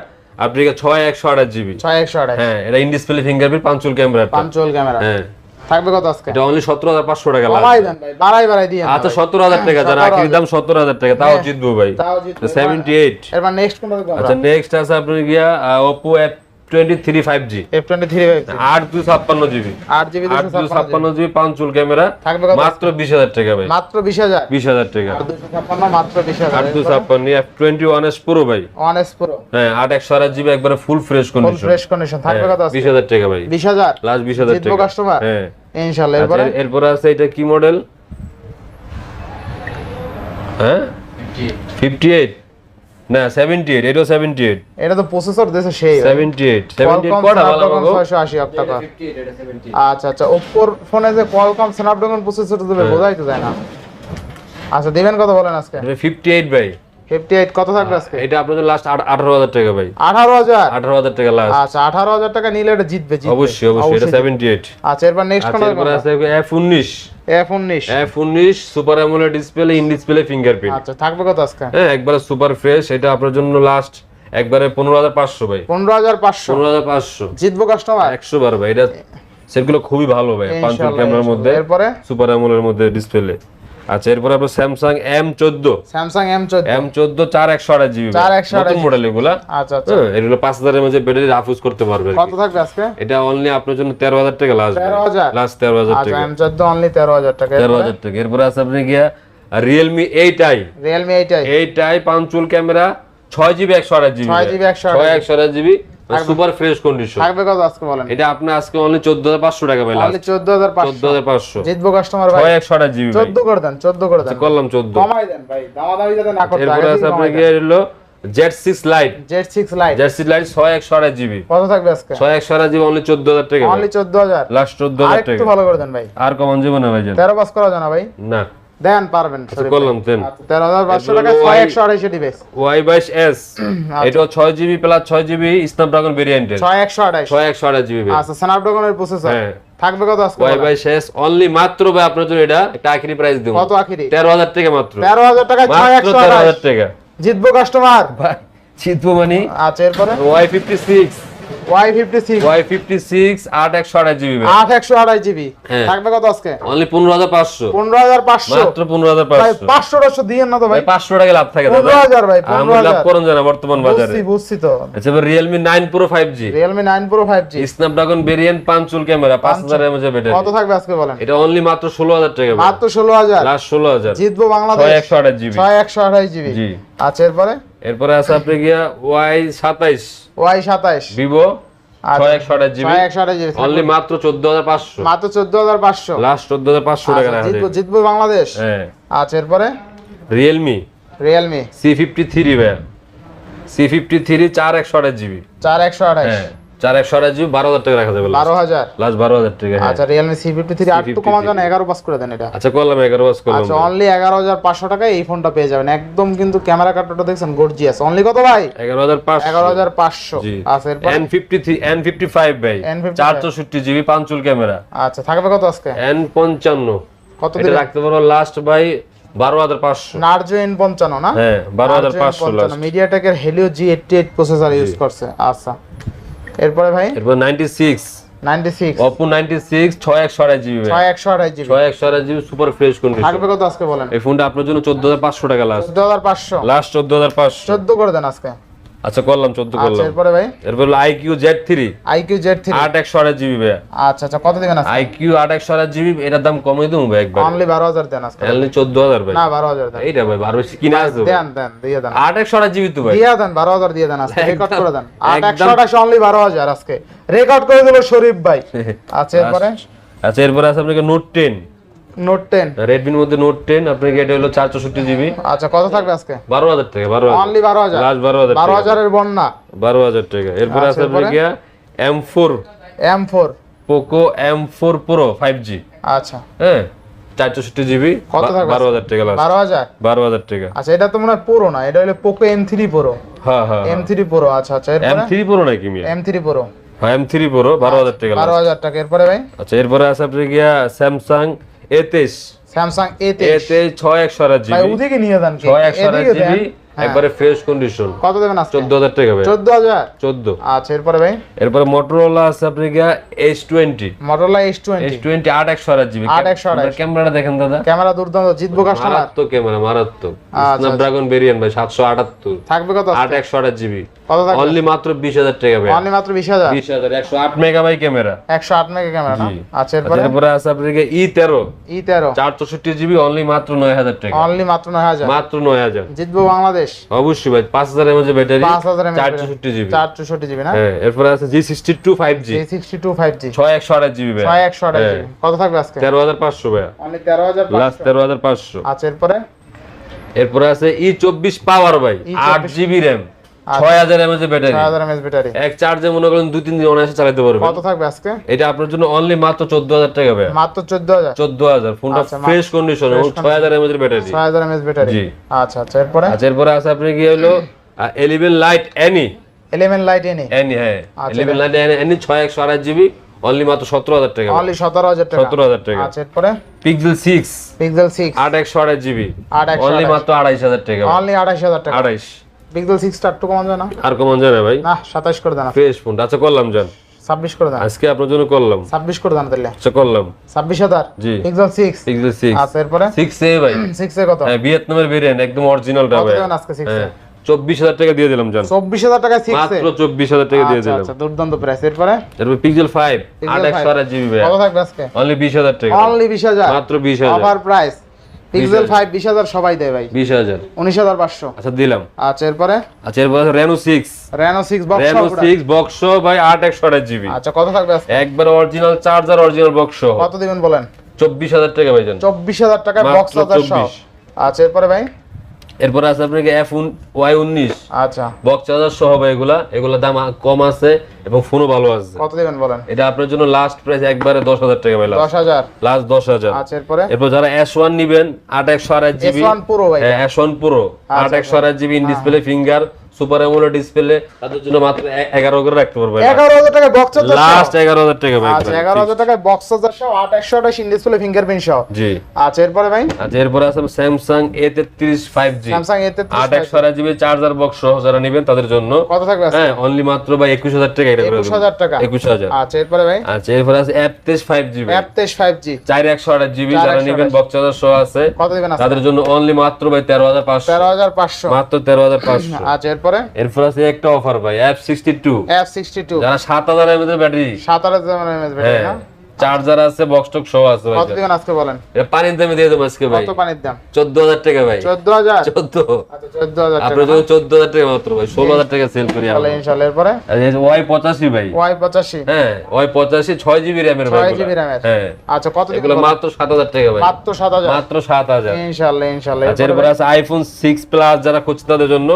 আপনি 6128 জিবি। 6128 হ্যাঁ, এটা in display fingerprint পাঞ্চুল camera. Punctual camera. হ্যাঁ, থাকবে কত আজকে? এটা অনলি 17500 টাকা লাস্ট। কমাই দেন ভাই, বাড়াই দিয়ে। আচ্ছা 17000 টাকা জানা, আখির দাম 17000 টাকা, তাও জিতবো ভাই। তাও জিতবে। 78। এরপর নেক্সট কোনটা দেখব আমরা? আচ্ছা নেক্সট আছে আপনার গিয়া Oppo F23 5G, F23 856 GB, 8GB 856 GB পাঞ্চুল camera. থাকবে কত? মাত্র 20000 টাকা ভাই, মাত্র 20000। 20000 টাকা। 256 মাত্র 20000। 856 F21s Pro ভাই। 1S Pro। হ্যাঁ, 8128 জিবি একবারে ফুল ফ্রেশ ফুল কন্ডিশন। Fresh condition. থাকবে কত আজকে? 20000 টাকা ভাই। 20000 লাস্ট 20000 জিতবো টাকা। কাস্টমার? হ্যাঁ ইনশাআল্লাহ। আচ্ছা, এরপর আছে এটা কি মডেল? হ্যাঁ 58 না 78, এটাও 78। এটা তো প্রসেসর দেশে সেই 78 Qualcomm কোডা ভালো Snapdragon লাগো। 680 অক্টা। আচ্ছা আচ্ছা, Oppo ফোনে যে Qualcomm Snapdragon প্রসেসর দেবে বোঝাই তো যায় না। আচ্ছা দিবেন কত বলেন আজকে? এটা 58 ভাই। 58 কত থাকবে আজকে? এটা আপনাদের লাস্ট 18000 টাকা ভাই। 18000। 18000 টাকা লাস্ট। আচ্ছা 18000 টাকা নিলে এটা জিতবে। অবশ্যই এটা 78। আচ্ছা এরপর নেক্সট কোন? এরপর আছে F19। F19 super AMOLED display, in display fingerprint. আচ্ছা থাকবে কত আজকে? হ্যাঁ, একবারে সুপার ফ্রেশ, এটা আপনার জন্য লাস্ট একবারে 15500 ভাই। 15500 15500 জিতবো কাস্টমার? 100 বার ভাই। এটা সেটগুলো খুবই ভালো ভাই, পাঞ্চুল ক্যামেরার মধ্যে, এরপরে সুপার অ্যামোলেড মধ্যে ডিসপ্লে। আচ্ছা এরপর আপনার Samsung M14। Samsung M14 4128 GB, 4128 নতুন মডেল এগুলা। আচ্ছা আচ্ছা এগুলো 5000 এর মধ্যে ব্যাটারি রাফ করতে পারবে। কত থাকবে আজকে? এটা অনলি আপনার জন্য 13000 টাকা লাস্ট। 13000 লাস্ট 13000 আচ্ছা টাকা। M14 অনলি 13000 টাকা। 13000 টাকা। এরপর আছে আপনি গিয়া Realme 8i। Realme 8i 8i পাঞ্চুল camera, 6GB 128 GB, 6GB 128 GB super fresh condition. থাকবে কত আজকে বলেন? এটা আপনি আজকে অনলি 14500 টাকা পাই লাস্ট। অনলি 14500। 14500 জিতবো কাস্টমার ভাই। 128 জিবি 14 করে দেন, 14 করে দেন। করলাম 14। কমাই দেন ভাই, দামাদামি যাতে না করতে। এরপর আছে আপনি গিয়া হলো Z6 Lite। Z6 Lite Z6 Lite 128 GB, কত থাকবে আজকে? 128 জিবি অনলি 14000 টাকা। অনলি 14000 লাস্ট 14000 টাকা। একটু ভালো করে দেন ভাই। আর কমন যাবে না ভাইজান। 13 পাস করা যায় না ভাই? না দেন পারবেন। করলাম দেন। 13500 টাকা 6128 ডিভাইস। Y22s এটা 6GB প্লাস 6GB স্ন্যাপড্রাগন ভেরিয়েন্টের, 6128 128 জিবি। আচ্ছা স্ন্যাপড্রাগনের প্রসেসর। হ্যাঁ। থাকবে কত আজকে? Y22s অনলি মাত্র ভাই আপনার জন্য এটা একটা আখরি প্রাইস দেব। কত আখিরি? 13000 টাকা মাত্র। 13000 টাকা মাত্র 13000 6128 টাকা। জিতবো কাস্টমার? ভাই জিতবো মানে? আচ্ছা এরপরে Y56 8128 জিবি, 8128 জিবি হ্যাঁ। থাকবে কত আজকে? অনলি 15500। 15500 মাত্র 15500 ভাই 500 দিয়েন না তো ভাই? 500 টাকা লাভ থাকে 15000 ভাই, আমরা লাভ 15000 করুন জানা বর্তমান বাজারে। বুঝছি তো। আচ্ছা এবার Realme 9 Pro 5G, Realme 9 Pro 5G Snapdragon variant, পাঞ্চুল camera, 5000 এর মধ্যে ব্যাটারি। কত থাকবে আজকে বলেন? এটা অনলি মাত্র 16000 টাকা ভাই। মাত্র 16000 লাস্ট 16000। জিতবো বাংলাদেশ। 128 জিবি। 6128 জিবি জি। আচ্ছা এরপরে এরপরে আছে আপনি গিয়া Y27 Y27 Vivo 128 GB, 6128 GB only মাত্র 14500। মাত্র 14500 লাস্ট 14500 টাকা রাখা জিতবো যায়। জিতবো বাংলাদেশ। হ্যাঁ। আচ্ছা এরপরে Realme Realme C53 ভাই, C53 4128 জিবি, 4128 হ্যাঁ 4128 জিবি 12000 টাকা রাখা যাবে। 12000 লাস্ট 12000 টাকা। হ্যাঁ। আচ্ছা Realme C53 আর একটু কমা যান, 11 পাস করে দেন এটা। আচ্ছা করলাম 11 পাস করলাম। আচ্ছা অনলি 11500 টাকায় এই ফোনটা পেয়ে যাবেন একদম, কিন্তু ক্যামেরা কার্ডটা দেখছেন গর্জিয়াস। অনলি কত ভাই? 11500। 11500 জি। আচ্ছা এরপর N55 ভাই, N55 464 জিবি পাঞ্চুল ক্যামেরা। আচ্ছা থাকবে কত আজকে? N55 কত এটা দিবেন? রাখতে পারো লাস্ট ভাই 12500। Narzo N55 না? হ্যাঁ 12500 লাস্ট। মিডিয়াটেকের Helio G88 প্রসেসর ইউজ করছে। আচ্ছা এরপরে ভাই এরপর 96 Oppo 96 6128 জিবি ভাই, 6128 GB 6128 GB super fresh condition. থাকবে কত আজকে বলেন? এই ফোনটা আপনার জন্য 14500 টাকা লাস্ট। 14500 লাস্ট 14500। 14 করে দেন আজকে। আচ্ছা করলাম 14 আচ্ছা করলাম। এরপরে ভাই এরপর হলো IQ Z3 IQ Z3 8128 GB ভাই। আচ্ছা আচ্ছা কত দিবেন আজকে? IQ 8128 জিবি, এটার দাম কমই দেবো ভাই একবার। অনলি 12000 দেন আজকে। অনলি 14000 ভাই। না 12000 দেন। এইটা ভাই 12 বেশি কিনা আছে দেন দেন দিয়ে দেন। 8128 জিবি তো ভাই। দিয়ে দেন 12000 দিয়ে দেন আজকে। রেকর্ড করে দেন। একদম। 8128 অনলি 12000 আজকে রেকর্ড করে দিল শরীফ ভাই। আচ্ছা এরপরে আচ্ছা এরপর আছে আপনাকে Note 10, Note 10 Redmi এর মধ্যে Note 10 আপনাকে এটা হলো 464 জিবি। আচ্ছা কত থাকবে আজকে? 12000 টাকা। 12000 অনলি 12000 লাস্ট 12000 টাকা। 12000 এর বন্যা 12000 টাকা। এরপর আচ্ছা, আছে আপনাকে এরপরে? M4 M4 Poco M4 Pro 5G, আচ্ছা হ্যাঁ 464 জিবি, কত থাকবে? 12000 টাকা লাস্ট। 12000 12000 টাকা। আচ্ছা এটা তো মনে হয় পুরো না, এটা হলো Poco M3 Pro। হ্যাঁ হ্যাঁ M3 Pro আচ্ছা আচ্ছা এরপরে M3 Pro নাকি মিয়া? M3 Pro হ্যাঁ M3 Pro 12000 টাকা লাস্ট। 12000 টাকা। এরপরে ভাই আচ্ছা এরপরে আছে আপনাকে Samsung A23 Samsung A23 A23 6128 ভাই জিবি, ওদিকে নিয়ে যান কি 6128 এদিকে দেন। জিবি একবারে ফ্রেশ কন্ডিশন। কত দেবেন আজকে? 14000 টাকা ভাই। 14000। 14। আচ্ছা এরপরে ভাই? এরপরে মোটরোলা আছে আপনার S20। Motorola S20 8/128 GB। 8/128 ক্যামেরাটা দেখেন দাদা, ক্যামেরা দুর্দান্ত, জিতবো কাস্টমার। মারাত্মক ক্যামেরা, মারাত্মক। আচ্ছা। স্ন্যাপড্রাগন ভেরিয়েন্ট ভাই 778। থাকবে কত? 8/128 GB। কত থাকবে? অনলি মাত্র 20000 টাকা ভাই। অনলি মাত্র 20000। 20000 108 মেগাবাইট ক্যামেরা। 108 মেগা ক্যামেরা না? জি। আচ্ছা এরপরে? এরপরে আছে আপনার E13 E13 464 GB, অনলি মাত্র 9000 টাকা। অনলি মাত্র 9000। মাত্র 9000। জিতবো বাংলাদেশ অবশ্যই ভাই। 5000 mAh battery, 5000 mAh 464 GB। 464 GB না? হ্যাঁ। এরপরে আছে G62 5G G62 5G 6128 GB ভাই। 6128 হ্যাঁ। জিবি। কত থাকবে আজকে? 13500 ভাই। অনলি 13500। লাস্ট 13500। আচ্ছা এরপরে? এরপরে আছে E24 পাওয়ার ভাই, E24 8GB RAM, 6000 mAh battery. 6000 mAh battery. এক চার্জে মনে করেন 2-3 দিন অনায়াসে চালাতে পারবেন। কত থাকবে আজকে? এটা আপনার জন্য অনলি মাত্র 14000 টাকা ভাই। মাত্র 14000। 14000। ফোনটা আচ্ছা, ফ্রেশ কন্ডিশন এবং 6000 mAh ব্যাটারি। 6000 mAh battery. জি। আচ্ছা আচ্ছা এরপরে? আচ্ছা এরপরে আছে আপনার কি হলো 11 light any. 11 light any. Any হ্যাঁ। আচ্ছা, 11 লাইট এনি 6128 GB, অনলি মাত্র 17000 টাকা। অনলি 17000 টাকা। 17000 টাকা। আচ্ছা এরপরে? পিক্সেল 6 পিক্সেল 6 8/128 GB, 8/128 অনলি মাত্র 28000 টাকা। অনলি 28000 টাকা। 28। পিক্সেল 6 টা একটু কম যায় না? আর কমন যায় না ভাই। না 27 করে দেন। Fresh phone. আচ্ছা করলাম জান, 26 করে দেন। আজকে আপনার জন্য করলাম। 26 করে দেন তাহলে। আচ্ছা করলাম 26000। জি। পিক্সেল 6। পিক্সেল 6। আচ্ছা এরপরে? 6A ভাই। 6 এ কত? হ্যাঁ ভিয়েতনামের ভেরিয়েন্ট, একদম অরিজিনালটা কত ভাই। দেবেন আজকে 6 এ? হ্যাঁ 24000 টাকা দিয়ে দিলাম জান। 24000 টাকা 6 এ? মাত্র 24000 টাকা দিয়ে আচ্ছা দিলাম। আচ্ছা দুর্দান্ত প্রাইস। এরপরে? এরপর পিক্সেল 5 Pixel 8/128 GB ভাই, কত থাকবে আজকে? অনলি 20000 টাকা। অনলি 20000। মাত্র 20000। Offer price. পিক্সেল 5 20000 সবাই দেয় ভাই। 20000। 19500। আচ্ছা দিলাম। আচ্ছা এরপরে? আচ্ছা এরপর Reno 6 Reno 6 box Reno 6 box ভাই 8/128 GB। আচ্ছা কত থাকবে আজকে? একবার অরিজিনাল চার্জার, অরিজিনাল বক্স। কত দিবেন বলেন? 24000 টাকা ভাই জান। 24000 টাকা বক্স মাত্র চার্জার সহ। 24। আচ্ছা এরপরে ভাই? এরপর আছে আপনার Y19 আচ্ছা বক্স চার্জার সহ ভাই। এগুলা দাম কম আছে এবং ফোনও ভালো আছে। কত দিবেন বলেন? এটা আপনার জন্য লাস্ট প্রাইস একবারে 10000 টাকা ভাই। 10000। লাস্ট 10000। আচ্ছা এরপরে? এরপর যারা S1 নেবেন 8/128 GB, S1 Pro ভাই। হ্যাঁ S1 Pro 8/128 GB in display finger super AMOLED display, তাদের জন্য মাত্র 11 করে রাখতে পারবেন। 11000 টাকা বক্স চার্জার লাস্ট 11000 টাকা ভাই। আচ্ছা 11000 টাকা বক্স চার্জার সহ 8/128 ইন ডিসপ্লে ফিঙ্গারপ্রিন্ট সহ। জি। আচ্ছা এরপরে ভাই? আচ্ছা এরপর আছে Samsung A33 5G, Samsung A33 8/128 GB charger box সহ যারা নেবেন তাদের জন্য। কত থাকবে আজকে? হ্যাঁ অনলি মাত্র ভাই 21000 টাকা এটা করে দেব। 21000 টাকা। 21000। আচ্ছা এরপরে ভাই? আচ্ছা এরপর আছে F23 5G ভাই, F23 5G 4128 GB যারা নেবেন বক্স চার্জার সহ আছে কত দিবেন আজকে? তাদের জন্য অনলি মাত্র ভাই 13500। 13500। মাত্র 13500। আচ্ছা এরপরে? এরপর আছে একটা অফার ভাই F62 F62 যারা 7000 mAh ব্যাটারি, 7000 mAh ব্যাটারি না? চার্জার আছে, বক্স টক সহ আছে ভাই। কত দিবেন আজকে বলেন? এটা পানির দামে দিয়ে দেব আজকে ভাই। কত পানির দাম? 14000 টাকা ভাই। 14000। 14। আচ্ছা 14000 টাকা। আপনার জন্য 14000 টাকা মাত্র ভাই, 16000 টাকা সেল করি তাহলে আমরা। ইনশাআল্লাহ এরপরে? আর এই যে Y85 ভাই, Y85 হ্যাঁ Y85 6GB RAM এর ভাই। 6GB RAM এর। হ্যাঁ আচ্ছা কত দিবেন এগুলো বলেন? মাত্র 7000 টাকা ভাই। মাত্র 7000। মাত্র 7000। ইনশাআল্লাহ ইনশাআল্লাহ। আচ্ছা এরপর আছে iPhone 6 Plus যারা খুঁজছে তাদের জন্য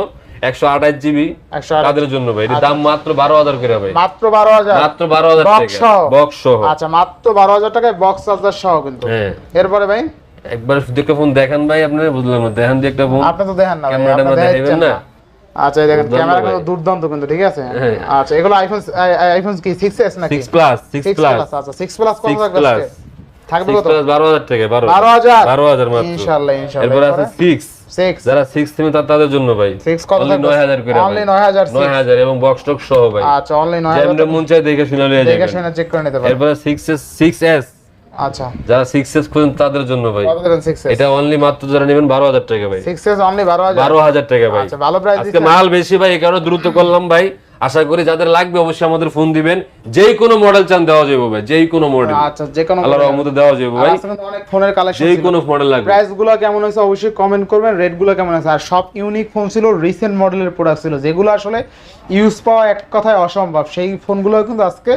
128GB 128 তাদের জন্য ভাই। এর দাম মাত্র 12000 করে ভাই। মাত্র 12000। মাত্র 12000 বক্স টাকা সহ। বক্স সহ। আচ্ছা মাত্র 12000 টাকায় বক্স চার্জার সহ কিন্তু। হ্যাঁ এরপরে ভাই? একবার শুধু একটা ফোন দেখান ভাই, আপনারা বুঝলেন না, দেখান দিয়ে একটা ফোন। আপনি তো দেখেন না ভাই, ক্যামেরাটা আপনি দেখাইবেন দেখাচ্ছেন না? না। আচ্ছা এই দেখেন দুর্দান্ত ক্যামেরা ভাই। কিন্তু দুর্দান্ত কিন্তু, ঠিক আছে? হ্যাঁ। আচ্ছা এগুলো আইফোন কি 6s নাকি? 6 Plus 6 Plus আচ্ছা 6 প্লাস কত 6 থাকবে Plus আজকে? থাকবে 6 কত? Plus 12000 টাকা। 12000 12000 মাত্র। ইনশাআল্লাহ ইনশাআল্লাহ। এরপর আছে 6 6 যারা 6 তুমি তাদের জন্য ভাই। 6 কত Only থাকবে? 9000 করে ভাই। অনলি 9000 9000 এবং বক্স টক সহ ভাই। আচ্ছা অনলি যেমন 9000 মন চাই দেখে শুনে নিয়ে দেখে যাবেন। শুনে চেক করে নিতে পারেন। এরপর 6s আচ্ছা যারা 6s খুঁজেন তাদের জন্য ভাই। কত দেবেন 6s? এটা অনলি মাত্র যারা নেবেন 12000 টাকা ভাই। 6s only 12000। 12000 টাকা ভাই। আচ্ছা ভালো প্রাইস আজকে মাল বেশি ভাই, এই কারণে দ্রুত করলাম ভাই। আশা করি যাদের লাগবে অবশ্যই আমাদের ফোন দিবেন। যেই কোনো মডেল চান দেওয়া যাবে ভাই, যেই কোনো মডেল। আচ্ছা যে কোনো আল্লাহর রহমতে দেওয়া যাবে ভাই, আজকে কিন্তু অনেক ফোনের কালেকশন যেই কোনো মডেল লাগবে। প্রাইস গুলো কেমন হয়েছে অবশ্যই কমেন্ট করবেন, রেট গুলো কেমন আছে। আর সব ইউনিক ফোন ছিল, রিসেন্ট মডেলের প্রোডাক্ট ছিল, যেগুলো আসলে ইউজ পাওয়া এক কথায় অসম্ভব। সেই ফোনগুলো কিন্তু আজকে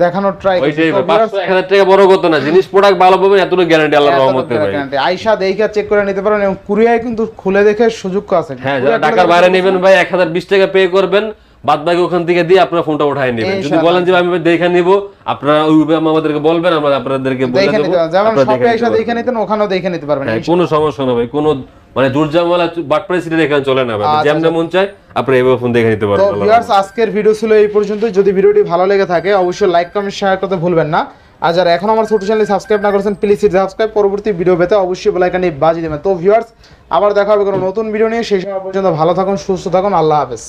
দেখানোর ট্রাই ওইটাই ভাই, 500-1000 টাকা বড় কথা না, জিনিস প্রোডাক্ট ভালো পাবেন এতটুকু গ্যারান্টি আল্লাহর রহমতে ভাই। আয়শা দেখে চেক করে নিতে পারেন এবং কুরিয়ায় কিন্তু খুলে দেখে সুযোগ আছে। হ্যাঁ যারা ঢাকার বাইরে নেবেন ভাই 1020 টাকা পে করবেন, বাদ বাকি ওখান থেকে দিয়ে আপনারা ফোনটা উঠায় নেবেন। যদি বলেন যে আমি দেখে নিব, আপনারা ওইভাবে আমাদেরকে বলবেন, আমরা আপনাদেরকে বলে দেখে দেব। নিতে পারেন, যেমন শপে এসে দেখে নিতেন ওখানেও দেখে নিতে পারবেন। হ্যাঁ কোনো সমস্যা না ভাই, কোনো মানে দুর্জামালা বাটপাড়ি সিটি দেখে চলে না ভাই। যেমন মন চায় আপনি এইভাবে ফোন দেখে নিতে পারবেন। তো ভিউয়ার্স আজকের ভিডিও ছিল এই পর্যন্ত। যদি ভিডিওটি ভালো লেগে থাকে অবশ্যই লাইক কমেন্ট শেয়ার করতে ভুলবেন না। আর যারা এখন আমার ছোট চ্যানেল সাবস্ক্রাইব না করেছেন প্লিজ সাবস্ক্রাইব, পরবর্তী ভিডিও পেতে অবশ্যই বেল আইকনটি বাজিয়ে দেবেন। তো ভিউয়ার্স আবার দেখা হবে কোনো নতুন ভিডিও নিয়ে, সেই সময় পর্যন্ত ভালো থাকুন, সুস্থ থাকুন, আল্লাহ হাফেজ।